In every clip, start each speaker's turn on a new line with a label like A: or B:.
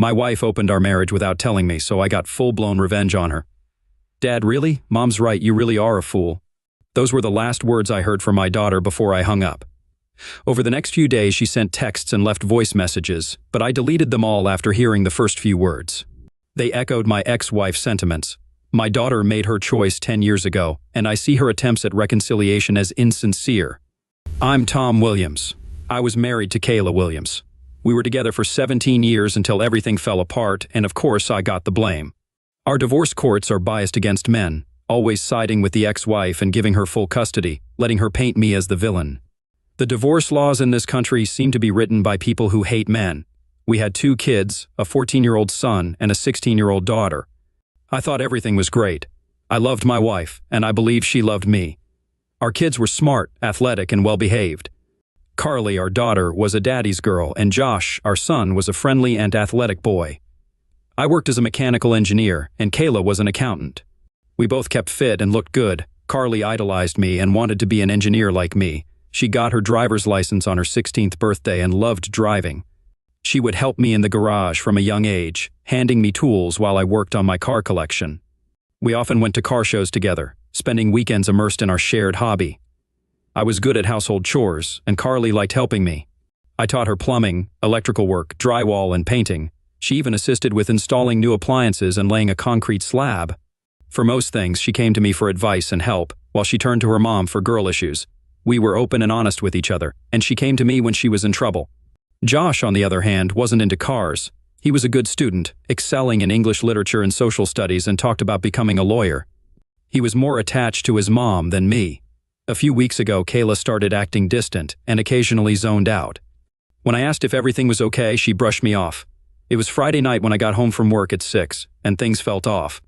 A: My wife opened our marriage without telling me, so I got full-blown revenge on her. Dad, really? Mom's right, you really are a fool. Those were the last words I heard from my daughter before I hung up. Over the next few days, she sent texts and left voice messages, but I deleted them all after hearing the first few words. They echoed my ex-wife's sentiments. My daughter made her choice 10 years ago, and I see her attempts at reconciliation as insincere. I'm Tom Williams. I was married to Kayla Williams. We were together for 17 years until everything fell apart, and of course I got the blame. Our divorce courts are biased against men, always siding with the ex-wife and giving her full custody, letting her paint me as the villain. The divorce laws in this country seem to be written by people who hate men. We had 2 kids, a 14-year-old son and a 16-year-old daughter. I thought everything was great. I loved my wife, and I believed she loved me. Our kids were smart, athletic, and well-behaved. Carly, our daughter, was a daddy's girl, and Josh, our son, was a friendly and athletic boy. I worked as a mechanical engineer, and Kayla was an accountant. We both kept fit and looked good. Carly idolized me and wanted to be an engineer like me. She got her driver's license on her 16th birthday and loved driving. She would help me in the garage from a young age, handing me tools while I worked on my car collection. We often went to car shows together, spending weekends immersed in our shared hobby. I was good at household chores, and Carly liked helping me. I taught her plumbing, electrical work, drywall, and painting. She even assisted with installing new appliances and laying a concrete slab. For most things, she came to me for advice and help, while she turned to her mom for girl issues. We were open and honest with each other, and she came to me when she was in trouble. Josh, on the other hand, wasn't into cars. He was a good student, excelling in English literature and social studies, and talked about becoming a lawyer. He was more attached to his mom than me. A few weeks ago, Kayla started acting distant and occasionally zoned out. When I asked if everything was okay, she brushed me off. It was Friday night when I got home from work at 6, and things felt off.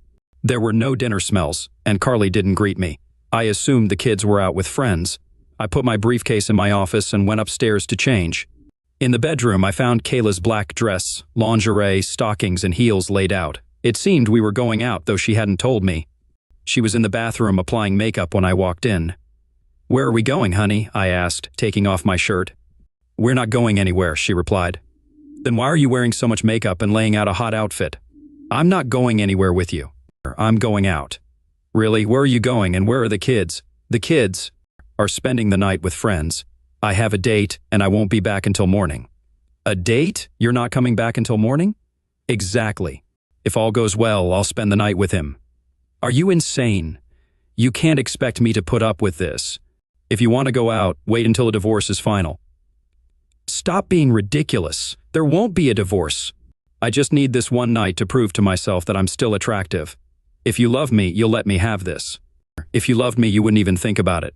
A: There were no dinner smells, and Carly didn't greet me. I assumed the kids were out with friends. I put my briefcase in my office and went upstairs to change. In the bedroom, I found Kayla's black dress, lingerie, stockings, and heels laid out. It seemed we were going out, though she hadn't told me. She was in the bathroom applying makeup when I walked in. "Where are we going, honey?" I asked, taking off my shirt. "We're not going anywhere," she replied. "Then why are you wearing so much makeup and laying out a hot outfit?" "I'm not going anywhere with you. I'm going out." "Really? Where are you going, and where are the kids?" "The kids are spending the night with friends. I have a date, and I won't be back until morning." "A date? You're not coming back until morning?" "Exactly. If all goes well, I'll spend the night with him." "Are you insane? You can't expect me to put up with this. If you want to go out, wait until a divorce is final." "Stop being ridiculous. There won't be a divorce. I just need this one night to prove to myself that I'm still attractive. If you love me, you'll let me have this. If you loved me, you wouldn't even think about it.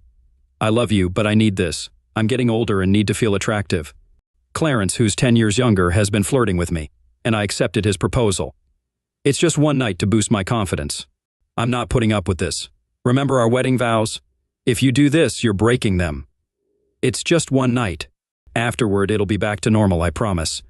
A: I love you, but I need this. I'm getting older and need to feel attractive. Clarence, who's 10 years younger, has been flirting with me, and I accepted his proposal. It's just one night to boost my confidence. I'm not putting up with this. Remember our wedding vows? If you do this, you're breaking them. It's just one night. Afterward, it'll be back to normal, I promise.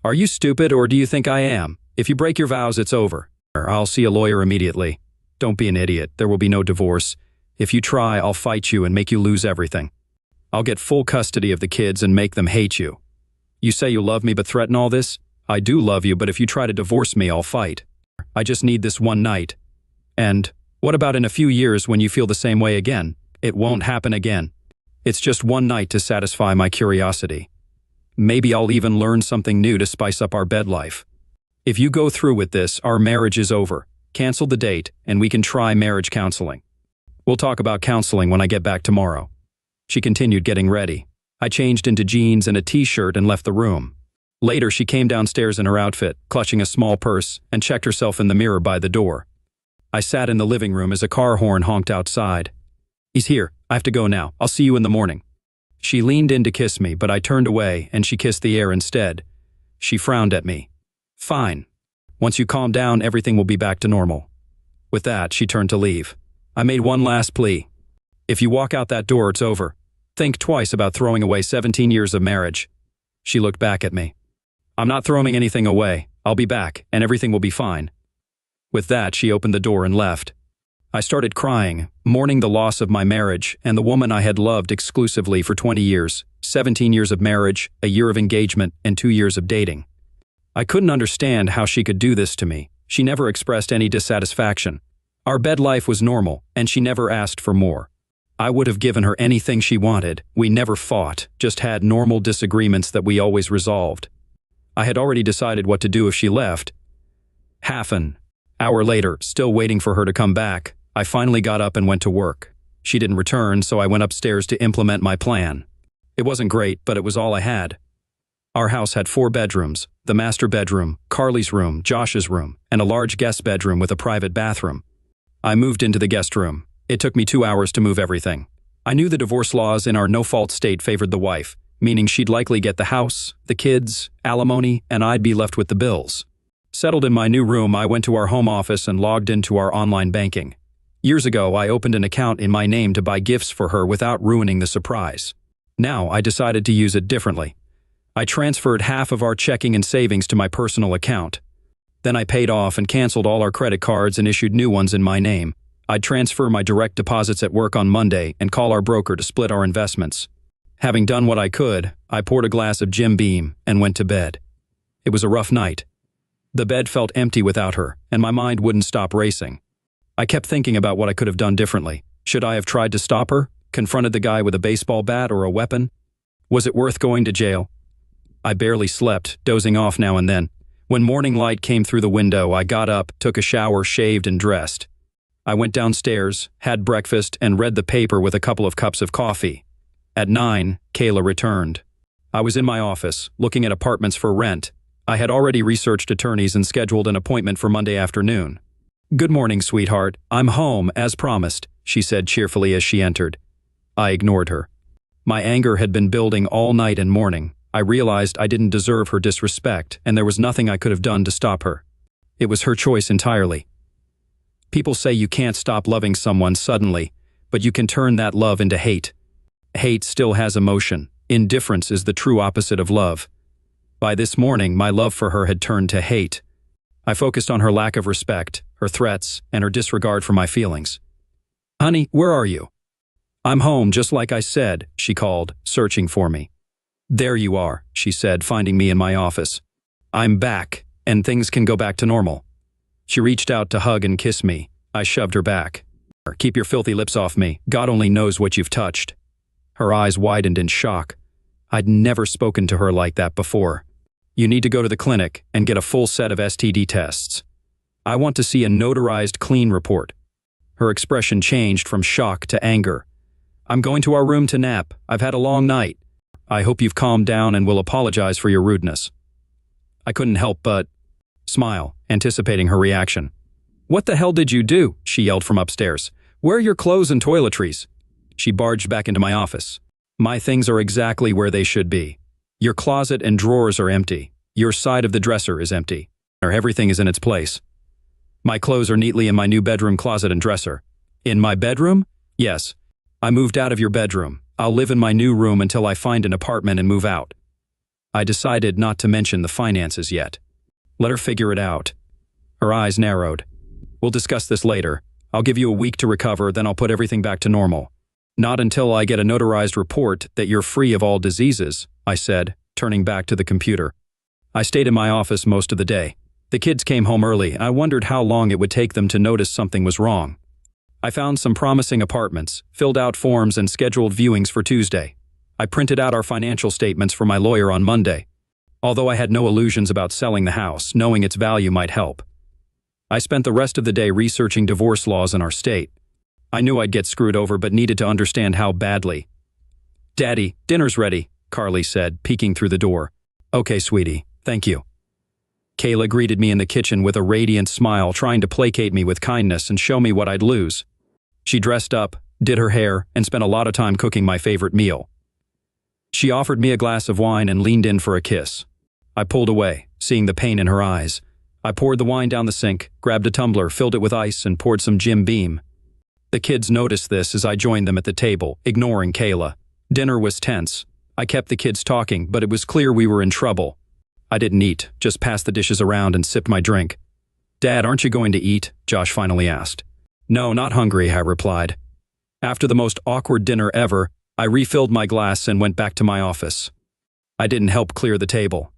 A: Are you stupid, or do you think I am? If you break your vows, it's over. I'll see a lawyer immediately. Don't be an idiot. There will be no divorce. If you try, I'll fight you and make you lose everything. I'll get full custody of the kids and make them hate you. You say you love me but threaten all this? I do love you, but if you try to divorce me, I'll fight. I just need this one night. And what about in a few years when you feel the same way again? It won't happen again. It's just one night to satisfy my curiosity. Maybe I'll even learn something new to spice up our bed life. If you go through with this, our marriage is over. Cancel the date, and we can try marriage counseling. We'll talk about counseling when I get back tomorrow." She continued getting ready. I changed into jeans and a t-shirt and left the room. Later, she came downstairs in her outfit, clutching a small purse, and checked herself in the mirror by the door. I sat in the living room as a car horn honked outside. "He's here. I have to go now. I'll see you in the morning." She leaned in to kiss me, but I turned away and she kissed the air instead. She frowned at me. "Fine. Once you calm down, everything will be back to normal." With that, she turned to leave. I made one last plea. "If you walk out that door, it's over. Think twice about throwing away 17 years of marriage." She looked back at me. "I'm not throwing anything away. I'll be back, and everything will be fine." With that, she opened the door and left. I started crying, mourning the loss of my marriage and the woman I had loved exclusively for 20 years, 17 years of marriage, a year of engagement, and 2 years of dating. I couldn't understand how she could do this to me. She never expressed any dissatisfaction. Our bed life was normal, and she never asked for more. I would have given her anything she wanted. We never fought, just had normal disagreements that we always resolved. I had already decided what to do if she left. Half an hour later, still waiting for her to come back, I finally got up and went to work. She didn't return, so I went upstairs to implement my plan. It wasn't great, but it was all I had. Our house had 4 bedrooms, the master bedroom, Carly's room, Josh's room, and a large guest bedroom with a private bathroom. I moved into the guest room. It took me 2 hours to move everything. I knew the divorce laws in our no-fault state favored the wife, meaning she'd likely get the house, the kids, alimony, and I'd be left with the bills. Settled in my new room, I went to our home office and logged into our online banking. Years ago, I opened an account in my name to buy gifts for her without ruining the surprise. Now, I decided to use it differently. I transferred half of our checking and savings to my personal account. Then I paid off and canceled all our credit cards and issued new ones in my name. I'd transfer my direct deposits at work on Monday and call our broker to split our investments. Having done what I could, I poured a glass of Jim Beam and went to bed. It was a rough night. The bed felt empty without her, and my mind wouldn't stop racing. I kept thinking about what I could have done differently. Should I have tried to stop her? Confronted the guy with a baseball bat or a weapon? Was it worth going to jail? I barely slept, dozing off now and then. When morning light came through the window, I got up, took a shower, shaved, and dressed. I went downstairs, had breakfast, and read the paper with a couple of cups of coffee. At 9, Kayla returned. I was in my office, looking at apartments for rent. I had already researched attorneys and scheduled an appointment for Monday afternoon. "Good morning, sweetheart. I'm home, as promised," she said cheerfully as she entered. I ignored her. My anger had been building all night and morning. I realized I didn't deserve her disrespect, and there was nothing I could have done to stop her. It was her choice entirely. People say you can't stop loving someone suddenly, but you can turn that love into hate. Hate still has emotion. Indifference is the true opposite of love. By this morning, my love for her had turned to hate. I focused on her lack of respect, her threats, and her disregard for my feelings. "Honey, where are you?" "I'm home, just like I said," she called, searching for me. "There you are," she said, finding me in my office. "I'm back, and things can go back to normal." She reached out to hug and kiss me. I shoved her back. "Keep your filthy lips off me. God only knows what you've touched." Her eyes widened in shock. I'd never spoken to her like that before. "You need to go to the clinic and get a full set of STD tests. I want to see a notarized clean report." Her expression changed from shock to anger. "I'm going to our room to nap. I've had a long night. I hope you've calmed down and will apologize for your rudeness." I couldn't help but smile, anticipating her reaction. "What the hell did you do?" she yelled from upstairs. "Where are your clothes and toiletries?" She barged back into my office. "My things are exactly where they should be. Your closet and drawers are empty. Your side of the dresser is empty. Everything is in its place. My clothes are neatly in my new bedroom closet and dresser." "In my bedroom?" "Yes. I moved out of your bedroom. I'll live in my new room until I find an apartment and move out." I decided not to mention the finances yet. Let her figure it out. Her eyes narrowed. "We'll discuss this later. I'll give you a week to recover, then I'll put everything back to normal." "Not until I get a notarized report that you're free of all diseases," I said, turning back to the computer. I stayed in my office most of the day. The kids came home early, and I wondered how long it would take them to notice something was wrong. I found some promising apartments, filled out forms, and scheduled viewings for Tuesday. I printed out our financial statements for my lawyer on Monday. Although I had no illusions about selling the house, knowing its value might help. I spent the rest of the day researching divorce laws in our state. I knew I'd get screwed over but needed to understand how badly. "Daddy, dinner's ready," Carly said, peeking through the door. "Okay, sweetie, thank you." Kayla greeted me in the kitchen with a radiant smile, trying to placate me with kindness and show me what I'd lose. She dressed up, did her hair, and spent a lot of time cooking my favorite meal. She offered me a glass of wine and leaned in for a kiss. I pulled away, seeing the pain in her eyes. I poured the wine down the sink, grabbed a tumbler, filled it with ice, and poured some Jim Beam. The kids noticed this as I joined them at the table, ignoring Kayla. Dinner was tense. I kept the kids talking, but it was clear we were in trouble. I didn't eat, just passed the dishes around and sipped my drink. "Dad, aren't you going to eat?" Josh finally asked. "No, not hungry," I replied. After the most awkward dinner ever, I refilled my glass and went back to my office. I didn't help clear the table.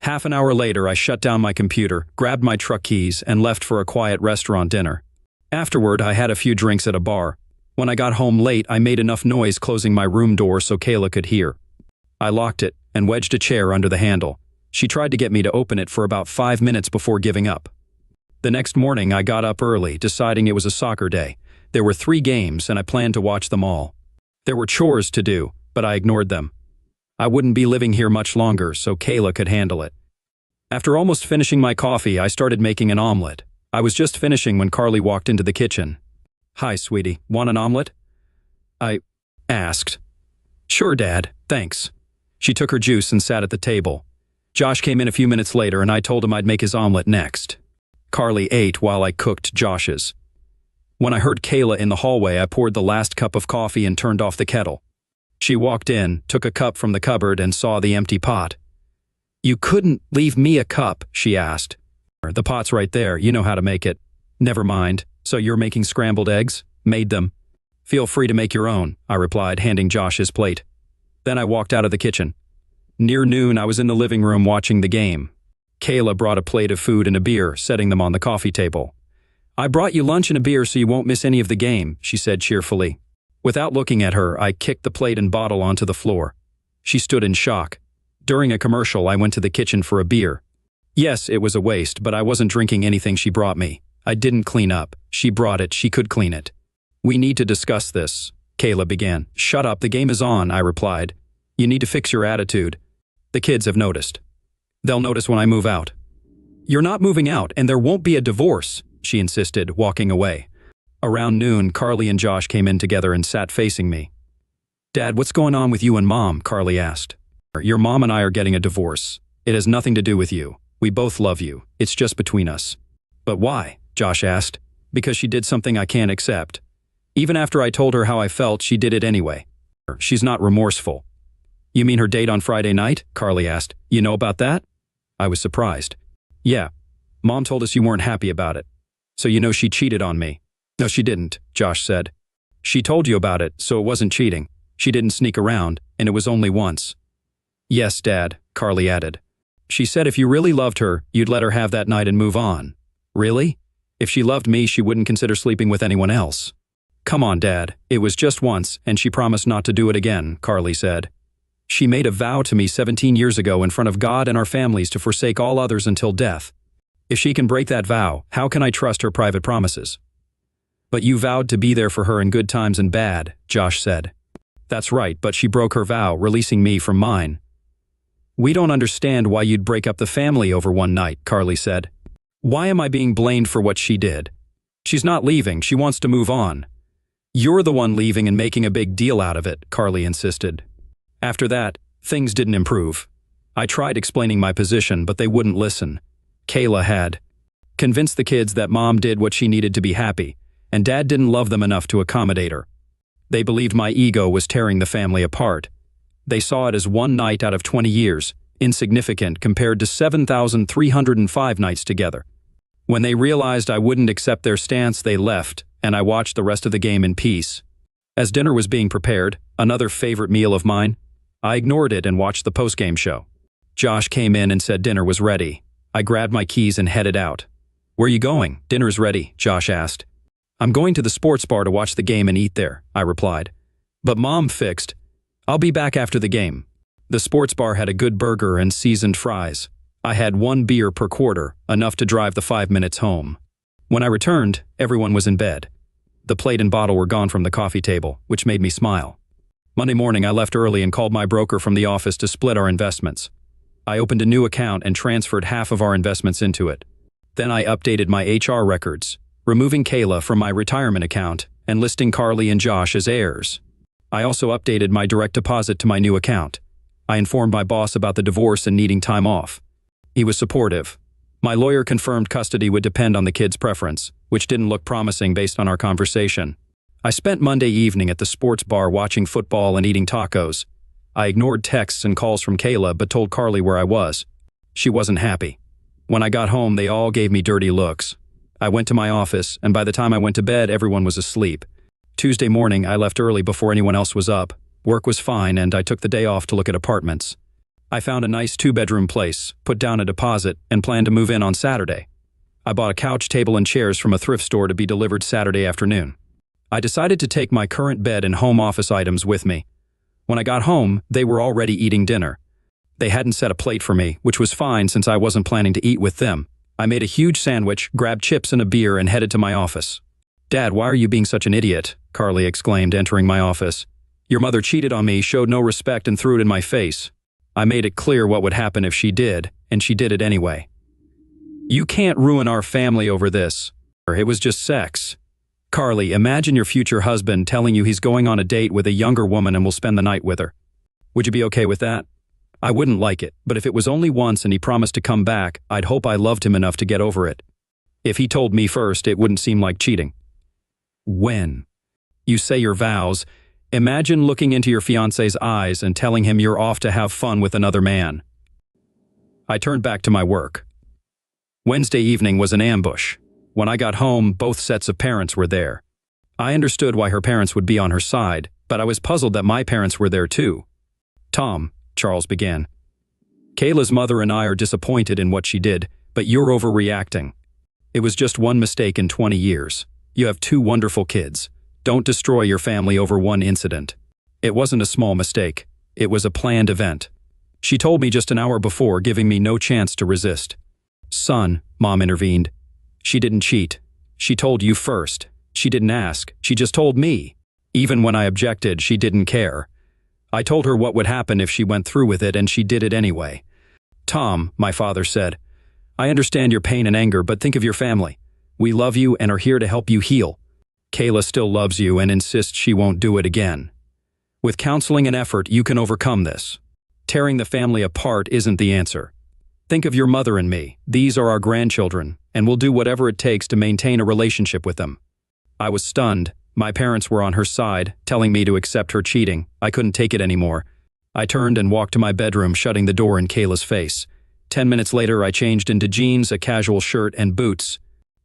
A: Half an hour later, I shut down my computer, grabbed my truck keys, and left for a quiet restaurant dinner. Afterward, I had a few drinks at a bar. When I got home late, I made enough noise closing my room door so Kayla could hear. I locked it and wedged a chair under the handle. She tried to get me to open it for about 5 minutes before giving up. The next morning, I got up early, deciding it was a soccer day. There were 3 games, and I planned to watch them all. There were chores to do, but I ignored them. I wouldn't be living here much longer, so Kayla could handle it. After almost finishing my coffee, I started making an omelet. I was just finishing when Carly walked into the kitchen. "Hi, sweetie. Want an omelet?" I asked. "Sure, Dad. Thanks." She took her juice and sat at the table. Josh came in a few minutes later, and I told him I'd make his omelet next. Carly ate while I cooked Josh's. When I heard Kayla in the hallway, I poured the last cup of coffee and turned off the kettle. She walked in, took a cup from the cupboard, and saw the empty pot. "You couldn't leave me a cup?" she asked. "The pot's right there. You know how to make it." "Never mind. So you're making scrambled eggs?" "Made them." "Feel free to make your own," I replied, handing Josh his plate. Then I walked out of the kitchen. Near noon, I was in the living room watching the game. Kayla brought a plate of food and a beer, setting them on the coffee table. "I brought you lunch and a beer so you won't miss any of the game," she said cheerfully. Without looking at her, I kicked the plate and bottle onto the floor. She stood in shock. During a commercial, I went to the kitchen for a beer. Yes, it was a waste, but I wasn't drinking anything she brought me. I didn't clean up. She brought it. She could clean it. "We need to discuss this," Kayla began. "Shut up. The game is on," I replied. "You need to fix your attitude. The kids have noticed. They'll notice when I move out." "You're not moving out, and there won't be a divorce," she insisted, walking away. Around noon, Carly and Josh came in together and sat facing me. "Dad, what's going on with you and Mom?" Carly asked. "Your mom and I are getting a divorce. It has nothing to do with you. We both love you. It's just between us." "But why?" Josh asked. "Because she did something I can't accept. Even after I told her how I felt, she did it anyway. She's not remorseful." "You mean her date on Friday night?" Carly asked. "You know about that?" I was surprised. "Yeah. Mom told us you weren't happy about it. So you know she cheated on me." "No, she didn't," Josh said. "She told you about it, so it wasn't cheating. She didn't sneak around, and it was only once." "Yes, Dad," Carly added. "She said if you really loved her, you'd let her have that night and move on." "Really? If she loved me, she wouldn't consider sleeping with anyone else." "Come on, Dad. It was just once, and she promised not to do it again," Carly said. "She made a vow to me 17 years ago in front of God and our families to forsake all others until death. If she can break that vow, how can I trust her private promises?" "But you vowed to be there for her in good times and bad," Josh said. "That's right, but she broke her vow, releasing me from mine." "We don't understand why you'd break up the family over one night," Carly said. "Why am I being blamed for what she did? She's not leaving, she wants to move on." "You're the one leaving and making a big deal out of it," Carly insisted. After that, things didn't improve. I tried explaining my position, but they wouldn't listen. Kayla had convinced the kids that Mom did what she needed to be happy, and Dad didn't love them enough to accommodate her. They believed my ego was tearing the family apart. They saw it as one night out of 20 years, insignificant compared to 7,305 nights together. When they realized I wouldn't accept their stance, they left, and I watched the rest of the game in peace. As dinner was being prepared, another favorite meal of mine, I ignored it and watched the post-game show. Josh came in and said dinner was ready. I grabbed my keys and headed out. "Where you going?" "Dinner's ready," Josh asked. "I'm going to the sports bar to watch the game and eat there," I replied. "But Mom fixed. I'll be back after the game." The sports bar had a good burger and seasoned fries. I had 1 beer per quarter, enough to drive the 5 minutes home. When I returned, everyone was in bed. The plate and bottle were gone from the coffee table, which made me smile. Monday morning, I left early and called my broker from the office to split our investments. I opened a new account and transferred half of our investments into it. Then I updated my HR records, removing Kayla from my retirement account and listing Carly and Josh as heirs. I also updated my direct deposit to my new account. I informed my boss about the divorce and needing time off. He was supportive. My lawyer confirmed custody would depend on the kids' preference, which didn't look promising based on our conversation. I spent Monday evening at the sports bar watching football and eating tacos. I ignored texts and calls from Kayla but told Carly where I was. She wasn't happy. When I got home, they all gave me dirty looks. I went to my office, and by the time I went to bed, everyone was asleep. Tuesday morning, I left early before anyone else was up. Work was fine, and I took the day off to look at apartments. I found a nice 2-bedroom place, put down a deposit, and planned to move in on Saturday. I bought a couch, table, and chairs from a thrift store to be delivered Saturday afternoon. I decided to take my current bed and home office items with me. When I got home, they were already eating dinner. They hadn't set a plate for me, which was fine since I wasn't planning to eat with them. I made a huge sandwich, grabbed chips and a beer, and headed to my office. "Dad, why are you being such an idiot?" Carly exclaimed, entering my office. "Your mother cheated on me, showed no respect, and threw it in my face. I made it clear what would happen if she did, and she did it anyway. You can't ruin our family over this. It was just sex." "Carly, imagine your future husband telling you he's going on a date with a younger woman and will spend the night with her. Would you be okay with that?" "I wouldn't like it, but if it was only once and he promised to come back, I'd hope I loved him enough to get over it. If he told me first, it wouldn't seem like cheating." "When you say your vows, imagine looking into your fiancé's eyes and telling him you're off to have fun with another man." I turned back to my work. Wednesday evening was an ambush. When I got home, both sets of parents were there. I understood why her parents would be on her side, but I was puzzled that my parents were there too. "Tom," Charles began, "Kayla's mother and I are disappointed in what she did, but you're overreacting. It was just one mistake in 20 years. You have 2 wonderful kids. Don't destroy your family over one incident. It wasn't a small mistake. It was a planned event. She told me just an hour before, giving me no chance to resist." "Son," Mom intervened, "she didn't cheat. She told you first. She didn't ask. She just told me. Even when I objected, she didn't care. I told her what would happen if she went through with it, and she did it anyway." "Tom," my father said, "I understand your pain and anger, but think of your family. We love you and are here to help you heal. Kayla still loves you and insists she won't do it again. With counseling and effort, you can overcome this. Tearing the family apart isn't the answer. Think of your mother and me. These are our grandchildren, and we'll do whatever it takes to maintain a relationship with them." I was stunned. My parents were on her side, telling me to accept her cheating. I couldn't take it anymore. I turned and walked to my bedroom, shutting the door in Kayla's face. 10 minutes later, I changed into jeans, a casual shirt, and boots.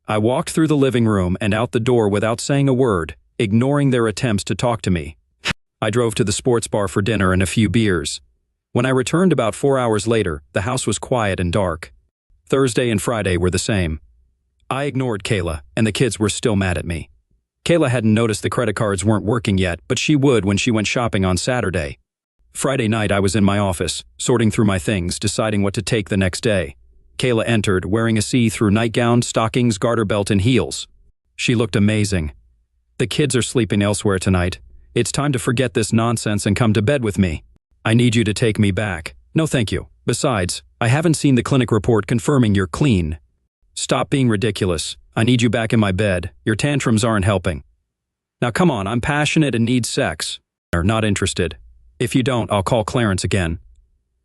A: I walked through the living room and out the door without saying a word, ignoring their attempts to talk to me. I drove to the sports bar for dinner and a few beers. When I returned about 4 hours later, the house was quiet and dark. Thursday and Friday were the same. I ignored Kayla, and the kids were still mad at me. Kayla hadn't noticed the credit cards weren't working yet, but she would when she went shopping on Saturday. Friday night, I was in my office, sorting through my things, deciding what to take the next day. Kayla entered, wearing a see-through nightgown, stockings, garter belt, and heels. She looked amazing. "The kids are sleeping elsewhere tonight. It's time to forget this nonsense and come to bed with me. I need you to take me back." "No, thank you. Besides, I haven't seen the clinic report confirming you're clean." "Stop being ridiculous. I need you back in my bed. Your tantrums aren't helping." "Now come on, I'm passionate and need sex." "Not interested. If you don't, I'll call Clarence again."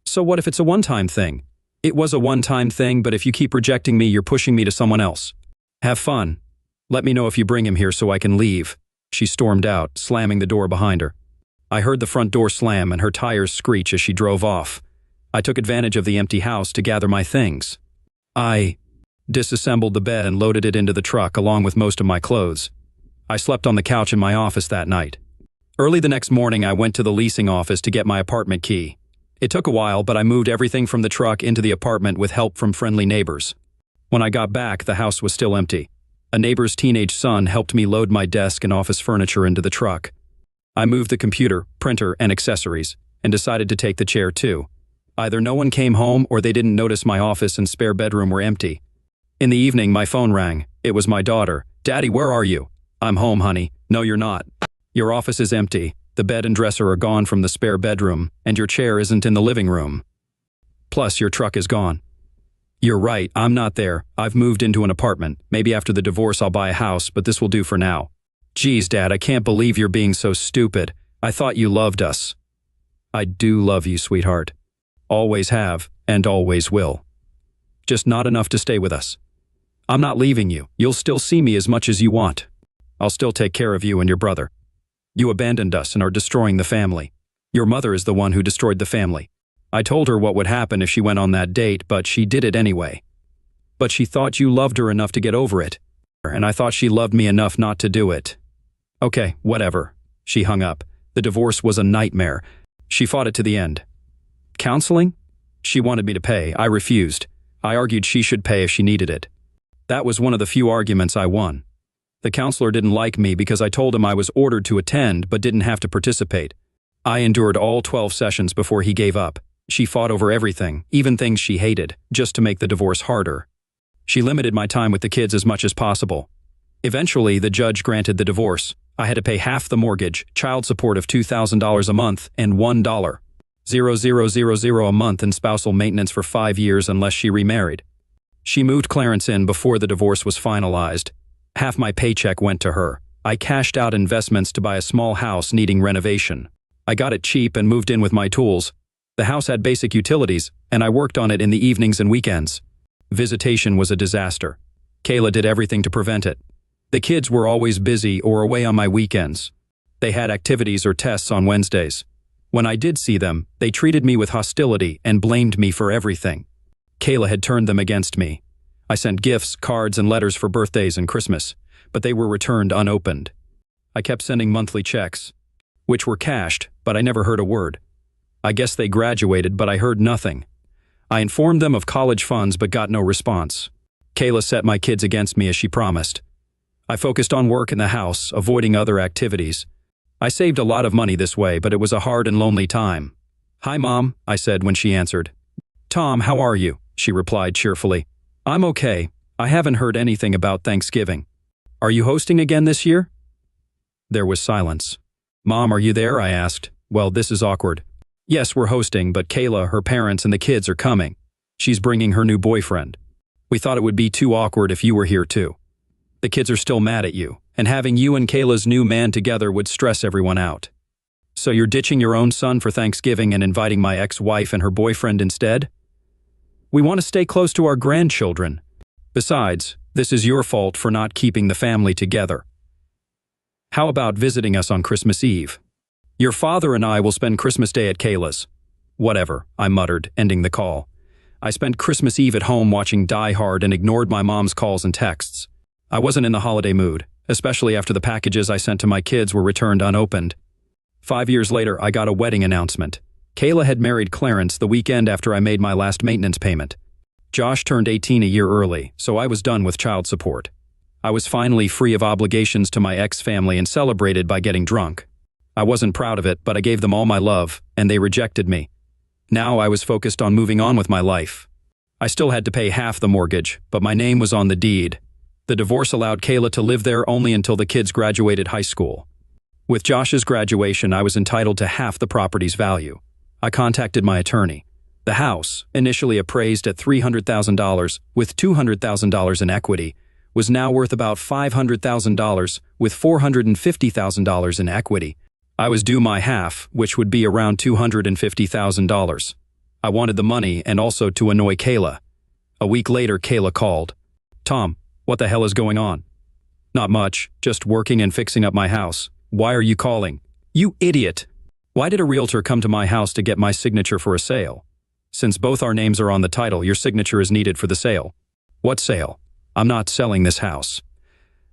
A: "So what if it's a one-time thing?" "It was a one-time thing, but if you keep rejecting me, you're pushing me to someone else." "Have fun. Let me know if you bring him here so I can leave." She stormed out, slamming the door behind her. I heard the front door slam and her tires screech as she drove off. I took advantage of the empty house to gather my things. I disassembled the bed and loaded it into the truck along with most of my clothes. I slept on the couch in my office that night. Early the next morning, I went to the leasing office to get my apartment key. It took a while, but I moved everything from the truck into the apartment with help from friendly neighbors. When I got back, the house was still empty. A neighbor's teenage son helped me load my desk and office furniture into the truck. I moved the computer, printer, and accessories, and decided to take the chair too. Either no one came home or they didn't notice my office and spare bedroom were empty. In the evening, my phone rang. It was my daughter. "Daddy, where are you?" "I'm home, honey." "No, you're not. Your office is empty. The bed and dresser are gone from the spare bedroom, and your chair isn't in the living room. Plus, your truck is gone." "You're right, I'm not there. I've moved into an apartment. Maybe after the divorce I'll buy a house, but this will do for now." "Geez, Dad, I can't believe you're being so stupid. I thought you loved us." "I do love you, sweetheart. Always have, and always will. Just not enough to stay with us. I'm not leaving you. You'll still see me as much as you want. I'll still take care of you and your brother. You abandoned us and are destroying the family. Your mother is the one who destroyed the family. I told her what would happen if she went on that date, but she did it anyway. But she thought you loved her enough to get over it, and I thought she loved me enough not to do it." "Okay, whatever." She hung up. The divorce was a nightmare. She fought it to the end. "Counseling? She wanted me to pay. I refused. I argued she should pay if she needed it. That was one of the few arguments I won. The counselor didn't like me because I told him I was ordered to attend but didn't have to participate. I endured all 12 sessions before he gave up. She fought over everything, even things she hated, just to make the divorce harder. She limited my time with the kids as much as possible. Eventually, the judge granted the divorce. I had to pay half the mortgage, child support of $2,000 a month, and $1,000 a month in spousal maintenance for 5 years unless she remarried. She moved Clarence in before the divorce was finalized. Half my paycheck went to her. I cashed out investments to buy a small house needing renovation. I got it cheap and moved in with my tools. The house had basic utilities, and I worked on it in the evenings and weekends. Visitation was a disaster. Kayla did everything to prevent it. The kids were always busy or away on my weekends. They had activities or tests on Wednesdays. When I did see them, they treated me with hostility and blamed me for everything. Kayla had turned them against me. I sent gifts, cards, and letters for birthdays and Christmas, but they were returned unopened. I kept sending monthly checks, which were cashed, but I never heard a word. I guess they graduated, but I heard nothing. I informed them of college funds but got no response. Kayla set my kids against me as she promised. I focused on work in the house, avoiding other activities. I saved a lot of money this way, but it was a hard and lonely time. "Hi, Mom," I said when she answered. "Tom, how are you?" she replied cheerfully. "I'm okay. I haven't heard anything about Thanksgiving. Are you hosting again this year?" There was silence. "Mom, are you there?" I asked. "Well, this is awkward." "Yes, we're hosting, but Kayla, her parents, and the kids are coming. She's bringing her new boyfriend. We thought it would be too awkward if you were here too. The kids are still mad at you, and having you and Kayla's new man together would stress everyone out. So you're ditching your own son for Thanksgiving and inviting my ex-wife and her boyfriend instead? We want to stay close to our grandchildren. Besides, this is your fault for not keeping the family together. How about visiting us on Christmas Eve? Your father and I will spend Christmas Day at Kayla's." "Whatever," I muttered, ending the call. I spent Christmas Eve at home watching Die Hard and ignored my mom's calls and texts. I wasn't in the holiday mood, especially after the packages I sent to my kids were returned unopened. 5 years later, I got a wedding announcement. Kayla had married Clarence the weekend after I made my last maintenance payment. Josh turned 18 a year early, so I was done with child support. I was finally free of obligations to my ex-family and celebrated by getting drunk. I wasn't proud of it, but I gave them all my love, and they rejected me. Now I was focused on moving on with my life. I still had to pay half the mortgage, but my name was on the deed. The divorce allowed Kayla to live there only until the kids graduated high school. With Josh's graduation, I was entitled to half the property's value. I contacted my attorney. The house, initially appraised at $300,000 with $200,000 in equity, was now worth about $500,000 with $450,000 in equity. I was due my half, which would be around $250,000. I wanted the money and also to annoy Kayla. A week later, Kayla called. "Tom, what the hell is going on?" "Not much, just working and fixing up my house. Why are you calling?" "You idiot! Why did a realtor come to my house to get my signature for a sale? Since both our names are on the title, your signature is needed for the sale." "What sale? I'm not selling this house."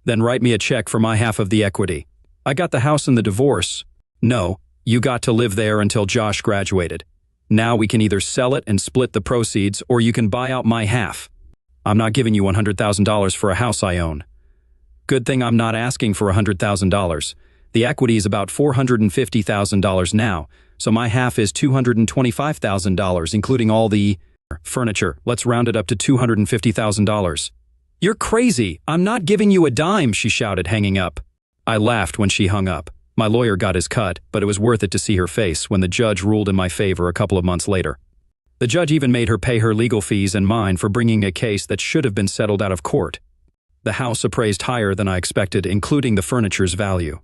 A: "Then write me a check for my half of the equity. I got the house in the divorce." "No, you got to live there until Josh graduated. Now we can either sell it and split the proceeds, or you can buy out my half. I'm not giving you $100,000 for a house I own." "Good thing I'm not asking for $100,000. The equity is about $450,000 now, so my half is $225,000, including all the furniture. Let's round it up to $250,000. "You're crazy! I'm not giving you a dime," she shouted, hanging up. I laughed when she hung up. My lawyer got his cut, but it was worth it to see her face when the judge ruled in my favor a couple of months later. The judge even made her pay her legal fees and mine for bringing a case that should have been settled out of court. The house appraised higher than I expected, including the furniture's value.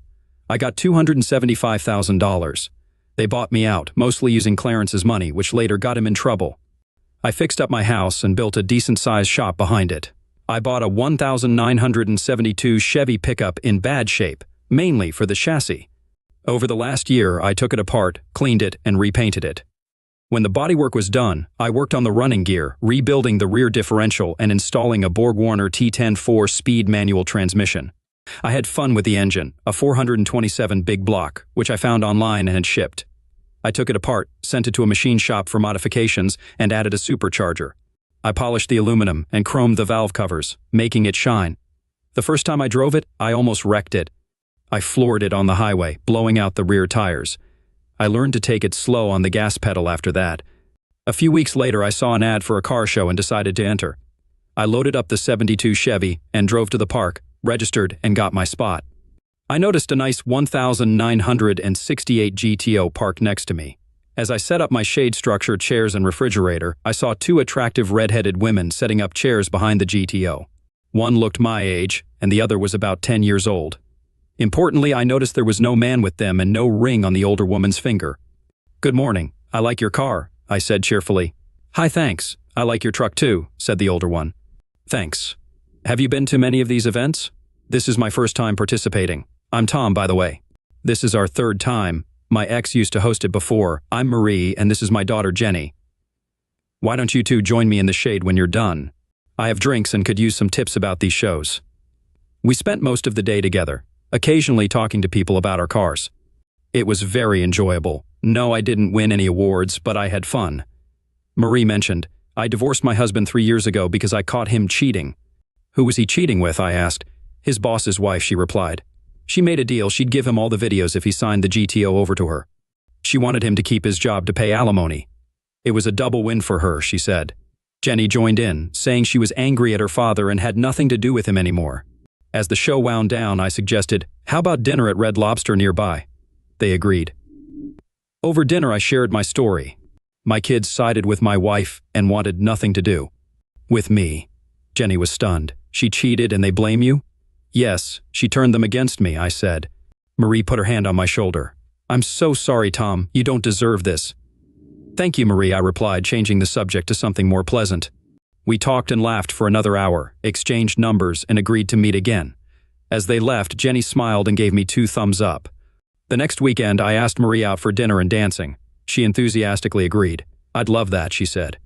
A: I got $275,000. They bought me out, mostly using Clarence's money, which later got him in trouble. I fixed up my house and built a decent-sized shop behind it. I bought a 1972 Chevy pickup in bad shape, mainly for the chassis. Over the last year, I took it apart, cleaned it, and repainted it. When the bodywork was done, I worked on the running gear, rebuilding the rear differential and installing a Borg-Warner T10 4-speed manual transmission. I had fun with the engine, a 427 big block, which I found online and had shipped. I took it apart, sent it to a machine shop for modifications, and added a supercharger. I polished the aluminum and chromed the valve covers, making it shine. The first time I drove it, I almost wrecked it. I floored it on the highway, blowing out the rear tires. I learned to take it slow on the gas pedal after that. A few weeks later, I saw an ad for a car show and decided to enter. I loaded up the '72 Chevy and drove to the park, registered, and got my spot. I noticed a nice 1968 GTO parked next to me. As I set up my shade structure, chairs, and refrigerator, I saw two attractive red-headed women setting up chairs behind the GTO. One looked my age, and the other was about 10 years old. Importantly, I noticed there was no man with them and no ring on the older woman's finger. "Good morning. I like your car," I said cheerfully. "Hi, thanks. I like your truck too," said the older one. "Thanks. Have you been to many of these events?" "This is my first time participating. I'm Tom, by the way." "This is our third time. My ex used to host it before. I'm Marie, and this is my daughter, Jenny. Why don't you two join me in the shade when you're done? I have drinks and could use some tips about these shows." We spent most of the day together, occasionally talking to people about our cars. It was very enjoyable. No, I didn't win any awards, but I had fun. Marie mentioned, "I divorced my husband 3 years ago because I caught him cheating." "Who was he cheating with?" I asked. "His boss's wife," she replied. "She made a deal she'd give him all the videos if he signed the GTO over to her. She wanted him to keep his job to pay alimony. It was a double win for her," she said. Jenny joined in, saying she was angry at her father and had nothing to do with him anymore. As the show wound down, I suggested, "How about dinner at Red Lobster nearby?" They agreed. Over dinner, I shared my story. My kids sided with my wife and wanted nothing to do with me. Jenny was stunned. "She cheated and they blame you?" "Yes, she turned them against me," I said. Marie put her hand on my shoulder. "I'm so sorry, Tom. You don't deserve this." "Thank you, Marie," I replied, changing the subject to something more pleasant. We talked and laughed for another hour, exchanged numbers, and agreed to meet again. As they left, Jenny smiled and gave me 2 thumbs up. The next weekend, I asked Marie out for dinner and dancing. She enthusiastically agreed. "I'd love that," she said.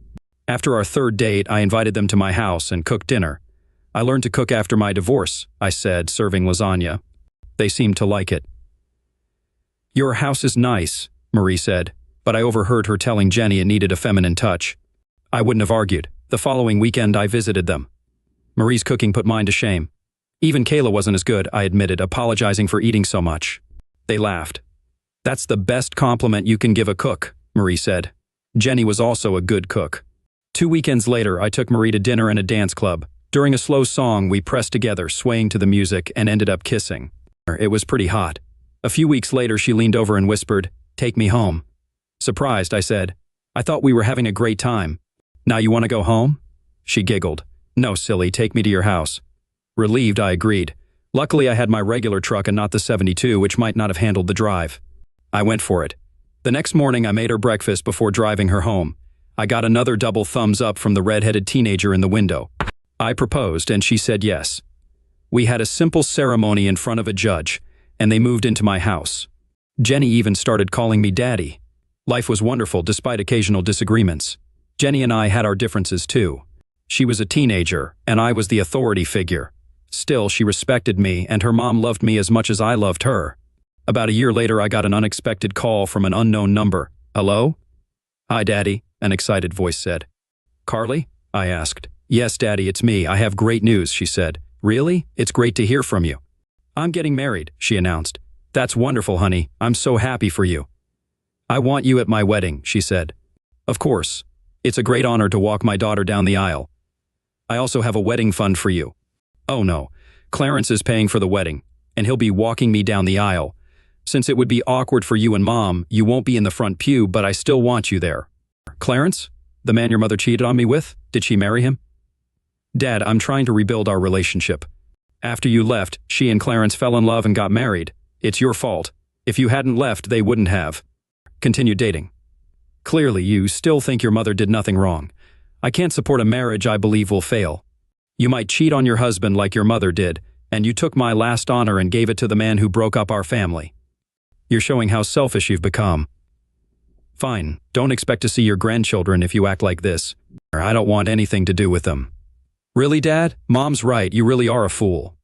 A: After our third date, I invited them to my house and cooked dinner. "I learned to cook after my divorce," I said, serving lasagna. They seemed to like it. "Your house is nice," Marie said, but I overheard her telling Jenny it needed a feminine touch. I wouldn't have argued. The following weekend, I visited them. Marie's cooking put mine to shame. Even Kayla wasn't as good, I admitted, apologizing for eating so much. They laughed. "That's the best compliment you can give a cook," Marie said. Jenny was also a good cook. 2 weekends later, I took Marie to dinner and a dance club. During a slow song, we pressed together, swaying to the music, and ended up kissing. It was pretty hot. A few weeks later, she leaned over and whispered, "Take me home." Surprised, I said, "I thought we were having a great time. Now you want to go home?" She giggled. "No, silly, take me to your house." Relieved, I agreed. Luckily, I had my regular truck and not the '72, which might not have handled the drive. I went for it. The next morning, I made her breakfast before driving her home. I got another double thumbs up from the red-headed teenager in the window. I proposed, and she said yes. We had a simple ceremony in front of a judge, and they moved into my house. Jenny even started calling me Daddy. Life was wonderful despite occasional disagreements. Jenny and I had our differences too. She was a teenager, and I was the authority figure. Still, she respected me, and her mom loved me as much as I loved her. About a year later, I got an unexpected call from an unknown number. "Hello?" "Hi, Daddy," an excited voice said. "Carly?" I asked. "Yes, Daddy, it's me. I have great news," she said. "Really? It's great to hear from you." "I'm getting married," she announced. "That's wonderful, honey. I'm so happy for you." "I want you at my wedding," she said. "Of course. It's a great honor to walk my daughter down the aisle. I also have a wedding fund for you." "Oh no, Clarence is paying for the wedding, and he'll be walking me down the aisle. Since it would be awkward for you and Mom, you won't be in the front pew, but I still want you there." "Clarence? The man your mother cheated on me with? Did she marry him?" "Dad, I'm trying to rebuild our relationship. After you left, she and Clarence fell in love and got married. It's your fault. If you hadn't left, they wouldn't have continued dating. Clearly, you still think your mother did nothing wrong. I can't support a marriage I believe will fail. You might cheat on your husband like your mother did, and you took my last honor and gave it to the man who broke up our family. You're showing how selfish you've become. Fine, don't expect to see your grandchildren if you act like this. I don't want anything to do with them." "Really, Dad? Mom's right, you really are a fool."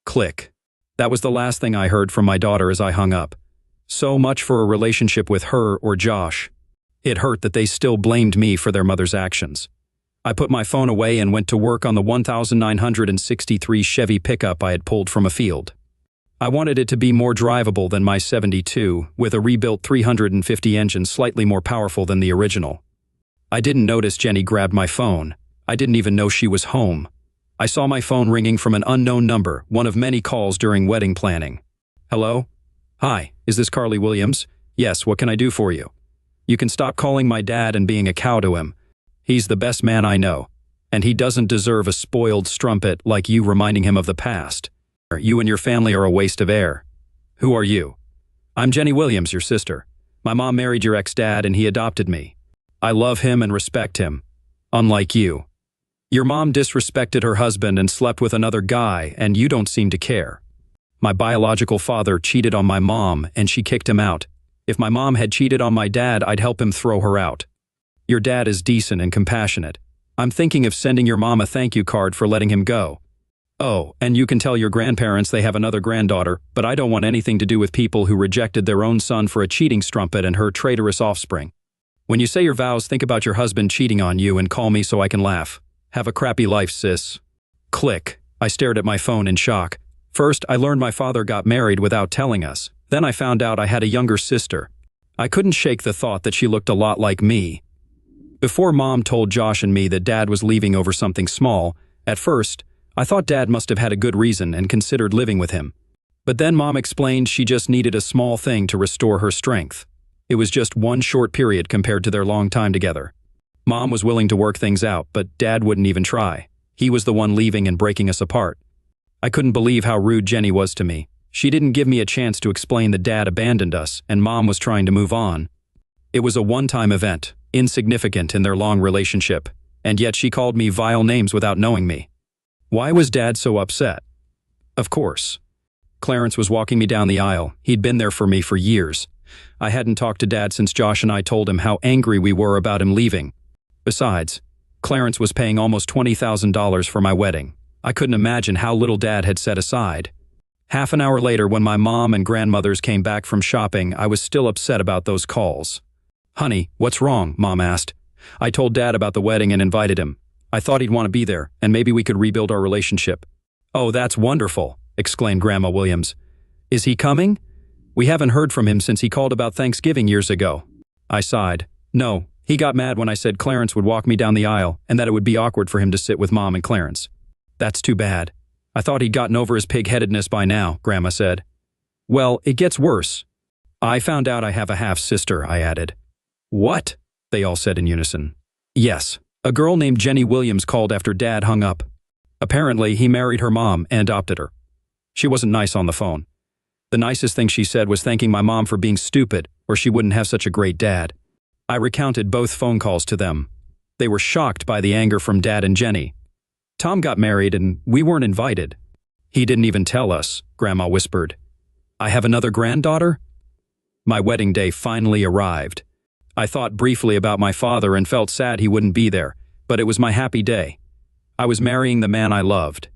A: Click. That was the last thing I heard from my daughter as I hung up. So much for a relationship with her or Josh. It hurt that they still blamed me for their mother's actions. I put my phone away and went to work on the 1963 Chevy pickup I had pulled from a field. I wanted it to be more drivable than my 72, with a rebuilt 350 engine slightly more powerful than the original. I didn't notice Jenny grabbed my phone. I didn't even know she was home. I saw my phone ringing from an unknown number, one of many calls during wedding planning. Hello? Hi, is this Carly Williams? Yes, what can I do for you? You can stop calling my dad and being a cow to him. He's the best man I know, and he doesn't deserve a spoiled strumpet like you reminding him of the past. You and your family are a waste of air. Who are you? I'm Jenny Williams, your sister. My mom married your ex-dad and he adopted me. I love him and respect him. Unlike you. Your mom disrespected her husband and slept with another guy, and you don't seem to care. My biological father cheated on my mom and she kicked him out. If my mom had cheated on my dad, I'd help him throw her out. Your dad is decent and compassionate. I'm thinking of sending your mom a thank you card for letting him go. Oh, and you can tell your grandparents they have another granddaughter, but I don't want anything to do with people who rejected their own son for a cheating strumpet and her traitorous offspring. When you say your vows, think about your husband cheating on you and call me so I can laugh. Have a crappy life, sis. Click. I stared at my phone in shock. First, I learned my father got married without telling us. Then I found out I had a younger sister. I couldn't shake the thought that she looked a lot like me. Before Mom told Josh and me that Dad was leaving over something small, at first, I thought Dad must have had a good reason and considered living with him. But then Mom explained she just needed a small thing to restore her strength. It was just one short period compared to their long time together. Mom was willing to work things out, but Dad wouldn't even try. He was the one leaving and breaking us apart. I couldn't believe how rude Jenny was to me. She didn't give me a chance to explain that Dad abandoned us and Mom was trying to move on. It was a one-time event, insignificant in their long relationship, and yet she called me vile names without knowing me. Why was Dad so upset? Of course. Clarence was walking me down the aisle. He'd been there for me for years. I hadn't talked to Dad since Josh and I told him how angry we were about him leaving. Besides, Clarence was paying almost $20,000 for my wedding. I couldn't imagine how little Dad had set aside. Half an hour later, when my mom and grandmothers came back from shopping, I was still upset about those calls. Honey, what's wrong? Mom asked. I told Dad about the wedding and invited him. I thought he'd want to be there, and maybe we could rebuild our relationship. Oh, that's wonderful, exclaimed Grandma Williams. Is he coming? We haven't heard from him since he called about Thanksgiving years ago. I sighed. No, he got mad when I said Clarence would walk me down the aisle and that it would be awkward for him to sit with Mom and Clarence. That's too bad. I thought he'd gotten over his pig-headedness by now, Grandma said. Well, it gets worse. I found out I have a half-sister, I added. What? They all said in unison. Yes, a girl named Jenny Williams called after Dad hung up. Apparently, he married her mom and adopted her. She wasn't nice on the phone. The nicest thing she said was thanking my mom for being stupid, or she wouldn't have such a great dad. I recounted both phone calls to them. They were shocked by the anger from Dad and Jenny. Tom got married and we weren't invited. He didn't even tell us, Grandma whispered. I have another granddaughter? My wedding day finally arrived. I thought briefly about my father and felt sad he wouldn't be there, but it was my happy day. I was marrying the man I loved.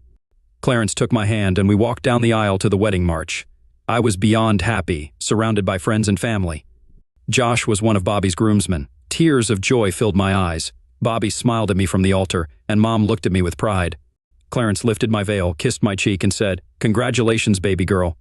A: Clarence took my hand and we walked down the aisle to the wedding march. I was beyond happy, surrounded by friends and family. Josh was one of Bobby's groomsmen. Tears of joy filled my eyes. Bobby smiled at me from the altar, and Mom looked at me with pride. Clarence lifted my veil, kissed my cheek, and said, "Congratulations, baby girl."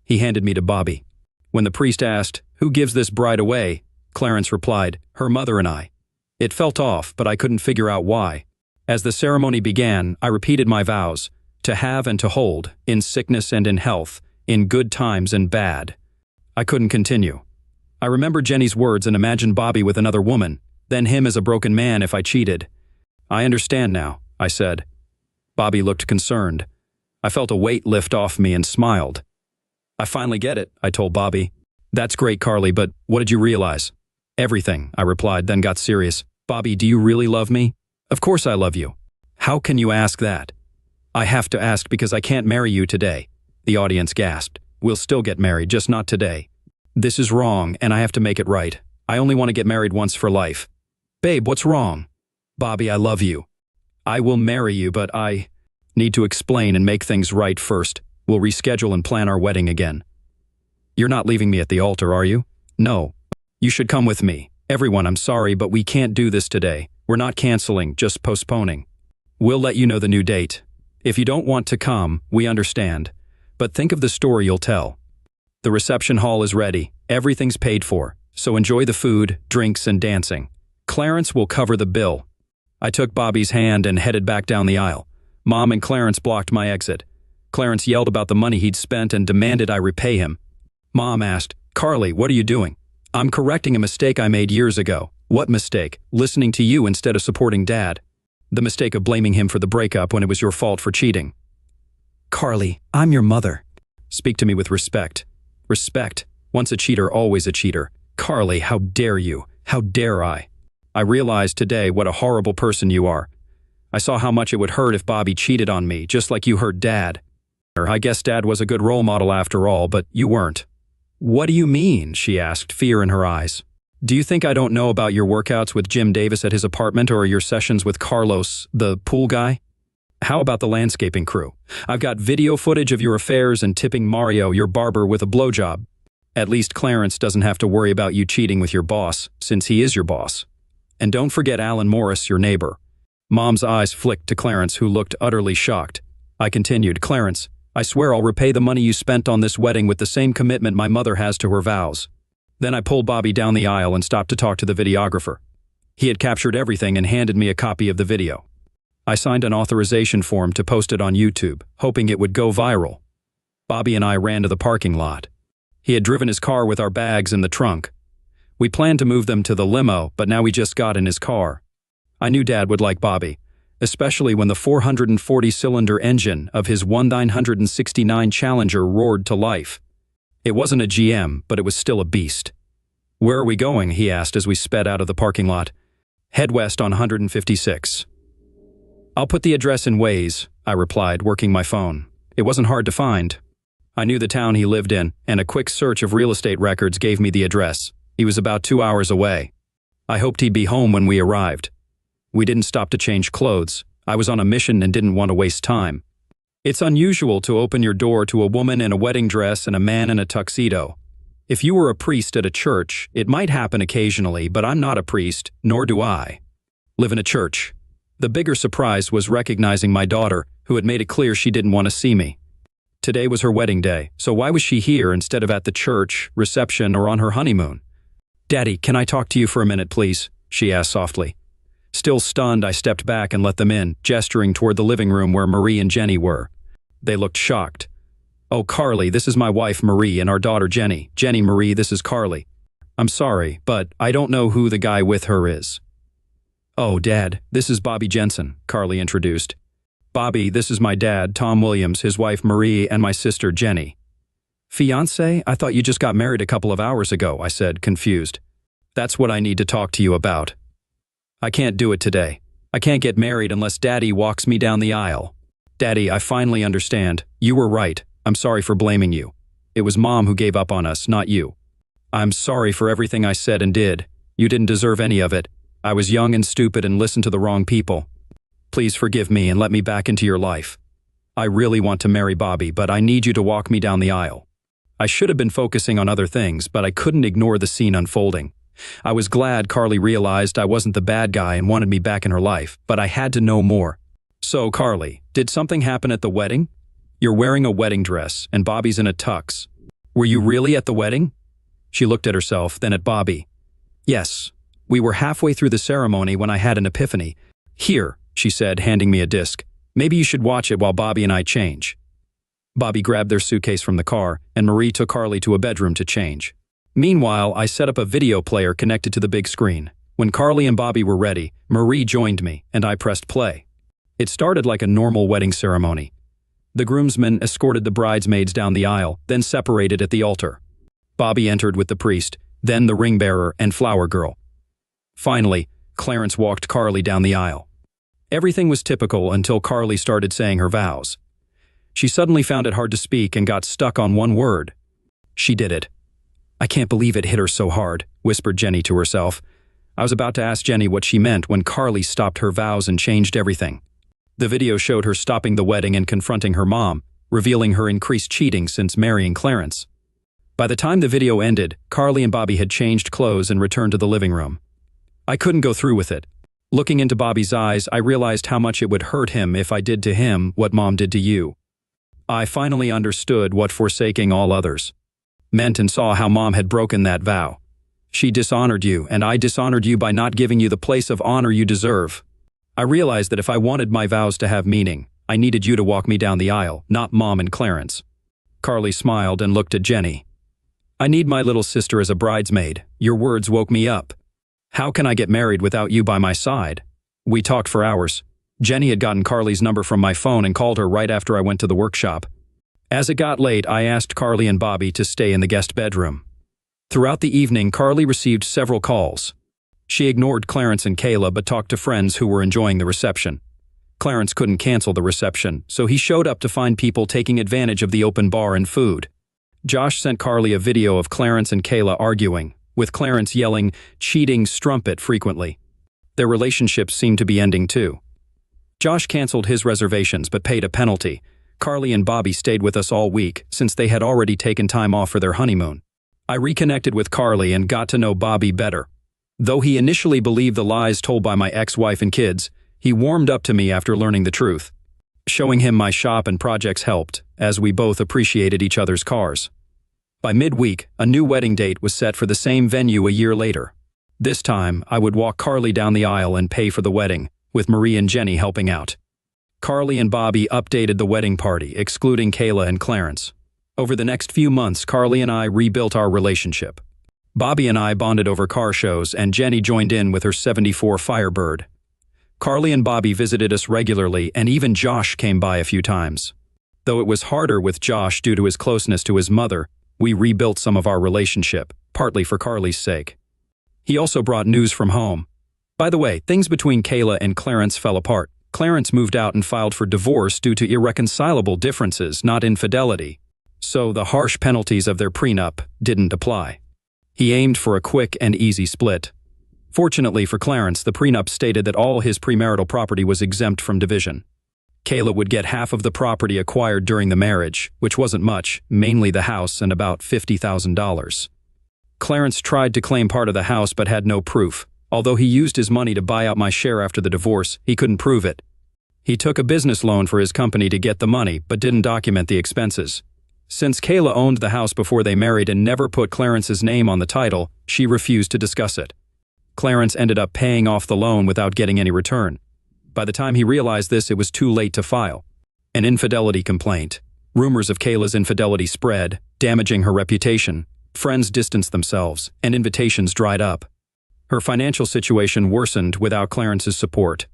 A: He handed me to Bobby. When the priest asked, "Who gives this bride away?" Clarence replied, "Her mother and I." It felt off, but I couldn't figure out why. As the ceremony began, I repeated my vows, to have and to hold, in sickness and in health, in good times and bad. I couldn't continue. I remembered Jenny's words and imagined Bobby with another woman, then him as a broken man if I cheated. I understand now, I said. Bobby looked concerned. I felt a weight lift off me and smiled. I finally get it, I told Bobby. That's great, Carly, but what did you realize? Everything, I replied, then got serious. Bobby, do you really love me? Of course I love you. How can you ask that? I have to ask because I can't marry you today. The audience gasped. We'll still get married, just not today. This is wrong, and I have to make it right. I only want to get married once for life. Babe, what's wrong? Bobby, I love you. I will marry you, but I need to explain and make things right first. We'll reschedule and plan our wedding again. You're not leaving me at the altar, are you? No. You should come with me. Everyone, I'm sorry, but we can't do this today. We're not canceling, just postponing. We'll let you know the new date. If you don't want to come, we understand. But think of the story you'll tell. The reception hall is ready. Everything's paid for. So enjoy the food, drinks, and dancing. Clarence will cover the bill. I took Bobby's hand and headed back down the aisle. Mom and Clarence blocked my exit. Clarence yelled about the money he'd spent and demanded I repay him. Mom asked, "Carly, what are you doing?" "I'm correcting a mistake I made years ago." "What mistake?" "Listening to you instead of supporting Dad." "The mistake of blaming him for the breakup when it was your fault for cheating." "Carly, I'm your mother. Speak to me with respect." "Respect? Once a cheater, always a cheater." "Carly, how dare you? How dare I?" "I realized today what a horrible person you are. I saw how much it would hurt if Bobby cheated on me, just like you hurt Dad. I guess Dad was a good role model after all, but you weren't." "What do you mean?" she asked, fear in her eyes. "Do you think I don't know about your workouts with Jim Davis at his apartment or your sessions with Carlos, the pool guy? How about the landscaping crew? I've got video footage of your affairs and tipping Mario, your barber, with a blowjob. At least Clarence doesn't have to worry about you cheating with your boss, since he is your boss. And don't forget Alan Morris, your neighbor." Mom's eyes flicked to Clarence, who looked utterly shocked. I continued, "Clarence, I swear I'll repay the money you spent on this wedding with the same commitment my mother has to her vows." Then I pulled Bobby down the aisle and stopped to talk to the videographer. He had captured everything and handed me a copy of the video. I signed an authorization form to post it on YouTube, hoping it would go viral. Bobby and I ran to the parking lot. He had driven his car with our bags in the trunk. We planned to move them to the limo, but now we just got in his car. I knew Dad would like Bobby, especially when the 440-cylinder engine of his 1969 Challenger roared to life. It wasn't a GM, but it was still a beast. "Where are we going?" he asked as we sped out of the parking lot. "Head west on 156. "I'll put the address in Waze," I replied, working my phone. It wasn't hard to find. I knew the town he lived in, and a quick search of real estate records gave me the address. He was about 2 hours away. I hoped he'd be home when we arrived. We didn't stop to change clothes. I was on a mission and didn't want to waste time. It's unusual to open your door to a woman in a wedding dress and a man in a tuxedo. If you were a priest at a church, it might happen occasionally, but I'm not a priest, nor do I live in a church. The bigger surprise was recognizing my daughter, who had made it clear she didn't want to see me. Today was her wedding day, so why was she here instead of at the church, reception, or on her honeymoon? "Daddy, can I talk to you for a minute, please?" she asked softly. Still stunned, I stepped back and let them in, gesturing toward the living room where Marie and Jenny were. They looked shocked. "Oh, Carly, this is my wife, Marie, and our daughter, Jenny. Jenny, Marie, this is Carly." "I'm sorry, but I don't know who the guy with her is." "Oh, Dad, this is Bobby Jensen," Carly introduced. "Bobby, this is my dad, Tom Williams, his wife, Marie, and my sister, Jenny." "Fiancé? I thought you just got married a couple of hours ago," I said, confused. "That's what I need to talk to you about. I can't do it today. I can't get married unless Daddy walks me down the aisle." "Daddy, I finally understand. You were right. I'm sorry for blaming you. It was Mom who gave up on us, not you. I'm sorry for everything I said and did. You didn't deserve any of it. I was young and stupid and listened to the wrong people. Please forgive me and let me back into your life. I really want to marry Bobby, but I need you to walk me down the aisle." I should have been focusing on other things, but I couldn't ignore the scene unfolding. I was glad Carly realized I wasn't the bad guy and wanted me back in her life, but I had to know more. "So, Carly, did something happen at the wedding? You're wearing a wedding dress, and Bobby's in a tux. Were you really at the wedding?" She looked at herself, then at Bobby. "Yes. We were halfway through the ceremony when I had an epiphany. Here," she said, handing me a disc. "Maybe you should watch it while Bobby and I change." Bobby grabbed their suitcase from the car, and Marie took Carly to a bedroom to change. Meanwhile, I set up a video player connected to the big screen. When Carly and Bobby were ready, Marie joined me, and I pressed play. It started like a normal wedding ceremony. The groomsmen escorted the bridesmaids down the aisle, then separated at the altar. Bobby entered with the priest, then the ring bearer and flower girl. Finally, Clarence walked Carly down the aisle. Everything was typical until Carly started saying her vows. She suddenly found it hard to speak and got stuck on one word. She did it. "I can't believe it hit her so hard," whispered Jenny to herself. I was about to ask Jenny what she meant when Carly stopped her vows and changed everything. The video showed her stopping the wedding and confronting her mom, revealing her increased cheating since marrying Clarence. By the time the video ended, Carly and Bobby had changed clothes and returned to the living room. I couldn't go through with it. Looking into Bobby's eyes, I realized how much it would hurt him if I did to him what Mom did to you. I finally understood what forsaking all others meant and saw how Mom had broken that vow. She dishonored you, and I dishonored you by not giving you the place of honor you deserve. I realized that if I wanted my vows to have meaning, I needed you to walk me down the aisle, not Mom and Clarence. Carly smiled and looked at Jenny. I need my little sister as a bridesmaid. Your words woke me up. How can I get married without you by my side? We talked for hours. Jenny had gotten Carly's number from my phone and called her right after I went to the workshop. As it got late, I asked Carly and Bobby to stay in the guest bedroom. Throughout the evening, Carly received several calls. She ignored Clarence and Kayla but talked to friends who were enjoying the reception. Clarence couldn't cancel the reception, so he showed up to find people taking advantage of the open bar and food. Josh sent Carly a video of Clarence and Kayla arguing, with Clarence yelling, cheating, strumpet frequently. Their relationship seemed to be ending too. Josh canceled his reservations but paid a penalty. Carly and Bobby stayed with us all week since they had already taken time off for their honeymoon. I reconnected with Carly and got to know Bobby better. Though he initially believed the lies told by my ex-wife and kids, he warmed up to me after learning the truth. Showing him my shop and projects helped, as we both appreciated each other's cars. By midweek, a new wedding date was set for the same venue a year later. This time, I would walk Carly down the aisle and pay for the wedding, with Marie and Jenny helping out. Carly and Bobby updated the wedding party, excluding Kayla and Clarence. Over the next few months, Carly and I rebuilt our relationship. Bobby and I bonded over car shows, and Jenny joined in with her '74 Firebird. Carly and Bobby visited us regularly, and even Josh came by a few times. Though it was harder with Josh due to his closeness to his mother, we rebuilt some of our relationship, partly for Carly's sake. He also brought news from home. By the way, things between Kayla and Clarence fell apart. Clarence moved out and filed for divorce due to irreconcilable differences, not infidelity. So the harsh penalties of their prenup didn't apply. He aimed for a quick and easy split. Fortunately for Clarence, the prenup stated that all his premarital property was exempt from division. Kayla would get half of the property acquired during the marriage, which wasn't much, mainly the house and about $50,000. Clarence tried to claim part of the house but had no proof. Although he used his money to buy out my share after the divorce, he couldn't prove it. He took a business loan for his company to get the money but didn't document the expenses. Since Kayla owned the house before they married and never put Clarence's name on the title, she refused to discuss it. Clarence ended up paying off the loan without getting any return. By the time he realized this, it was too late to file an infidelity complaint. Rumors of Kayla's infidelity spread, damaging her reputation. Friends distanced themselves, and invitations dried up. Her financial situation worsened without Clarence's support.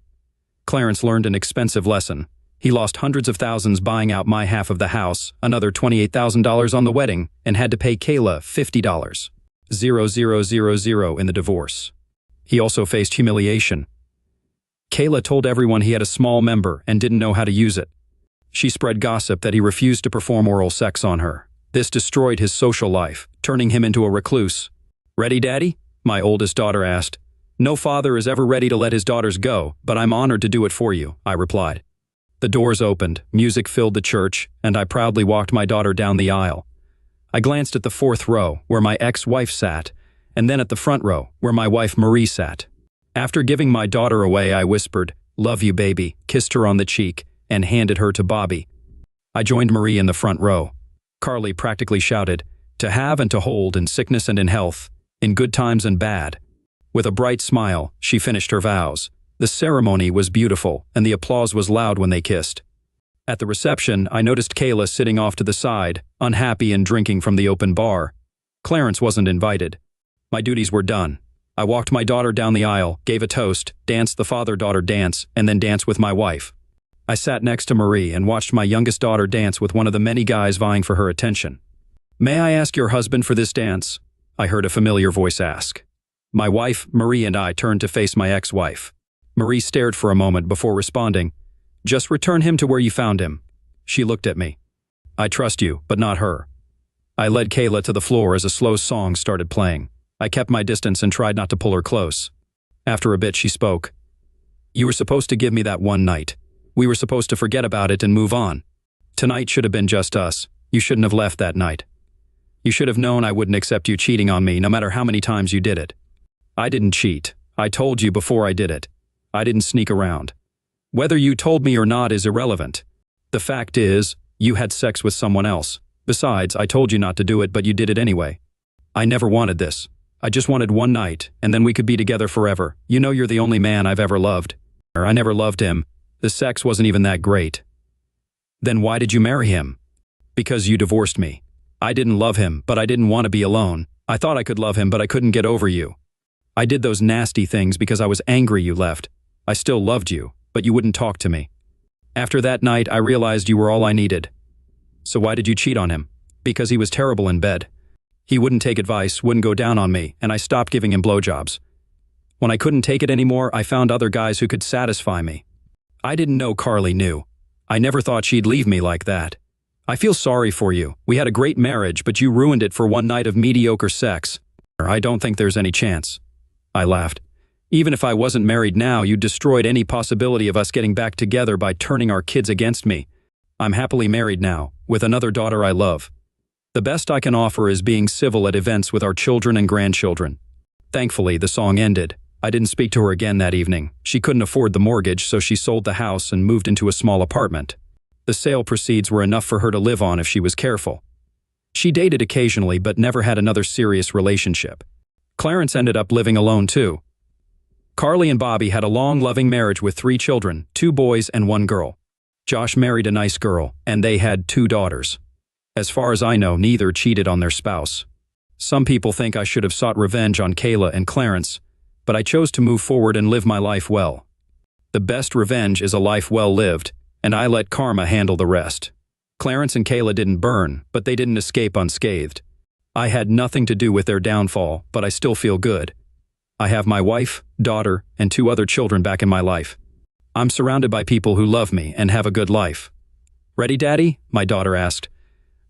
A: Clarence learned an expensive lesson. He lost hundreds of thousands buying out my half of the house, another $28,000 on the wedding, and had to pay Kayla $50. 0,000 in the divorce. He also faced humiliation. Kayla told everyone he had a small member and didn't know how to use it. She spread gossip that he refused to perform oral sex on her. This destroyed his social life, turning him into a recluse. "Ready, Daddy?" my oldest daughter asked. "No father is ever ready to let his daughters go, but I'm honored to do it for you," I replied. The doors opened, music filled the church, and I proudly walked my daughter down the aisle. I glanced at the fourth row, where my ex-wife sat, and then at the front row, where my wife Marie sat. After giving my daughter away, I whispered, "Love you, baby," kissed her on the cheek, and handed her to Bobby. I joined Marie in the front row. Carly practically shouted, "To have and to hold in sickness and in health, in good times and bad." With a bright smile, she finished her vows. The ceremony was beautiful, and the applause was loud when they kissed. At the reception, I noticed Kayla sitting off to the side, unhappy and drinking from the open bar. Clarence wasn't invited. My duties were done. I walked my daughter down the aisle, gave a toast, danced the father-daughter dance, and then danced with my wife. I sat next to Marie and watched my youngest daughter dance with one of the many guys vying for her attention. "May I ask your husband for this dance?" I heard a familiar voice ask. My wife, Marie, and I turned to face my ex-wife. Marie stared for a moment before responding, "Just return him to where you found him." She looked at me. "I trust you, but not her." I led Kayla to the floor as a slow song started playing. I kept my distance and tried not to pull her close. After a bit, she spoke. "You were supposed to give me that one night. We were supposed to forget about it and move on. Tonight should have been just us. You shouldn't have left that night. You should have known I wouldn't accept you cheating on me no matter how many times you did it. I didn't cheat. I told you before I did it. I didn't sneak around. Whether you told me or not is irrelevant. The fact is, you had sex with someone else. Besides, I told you not to do it, but you did it anyway. I never wanted this. I just wanted one night, and then we could be together forever. You know you're the only man I've ever loved. I never loved him. The sex wasn't even that great. Then why did you marry him? Because you divorced me. I didn't love him, but I didn't want to be alone. I thought I could love him, but I couldn't get over you. I did those nasty things because I was angry you left. I still loved you, but you wouldn't talk to me. After that night, I realized you were all I needed. So why did you cheat on him? Because he was terrible in bed. He wouldn't take advice, wouldn't go down on me, and I stopped giving him blowjobs. When I couldn't take it anymore, I found other guys who could satisfy me. I didn't know Carly knew. I never thought she'd leave me like that. I feel sorry for you. We had a great marriage, but you ruined it for one night of mediocre sex. I don't think there's any chance. I laughed. Even if I wasn't married now, you destroyed any possibility of us getting back together by turning our kids against me. I'm happily married now, with another daughter I love. The best I can offer is being civil at events with our children and grandchildren. Thankfully, the song ended. I didn't speak to her again that evening. She couldn't afford the mortgage, so she sold the house and moved into a small apartment. The sale proceeds were enough for her to live on if she was careful. She dated occasionally but never had another serious relationship. Clarence ended up living alone too. Carly and Bobby had a long, loving marriage with 3 children, 2 boys and 1 girl. Josh married a nice girl, and they had 2 daughters. As far as I know, neither cheated on their spouse. Some people think I should have sought revenge on Kayla and Clarence, but I chose to move forward and live my life well. The best revenge is a life well lived, and I let karma handle the rest. Clarence and Kayla didn't burn, but they didn't escape unscathed. I had nothing to do with their downfall, but I still feel good. I have my wife, daughter, and 2 other children back in my life. I'm surrounded by people who love me and have a good life. Ready, Daddy? My daughter asked.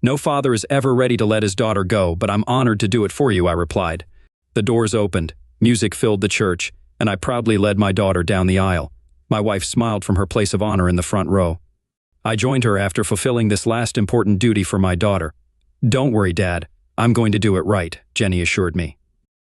A: No father is ever ready to let his daughter go, but I'm honored to do it for you, I replied. The doors opened, music filled the church, and I proudly led my daughter down the aisle. My wife smiled from her place of honor in the front row. I joined her after fulfilling this last important duty for my daughter. Don't worry, Dad. I'm going to do it right, Jenny assured me.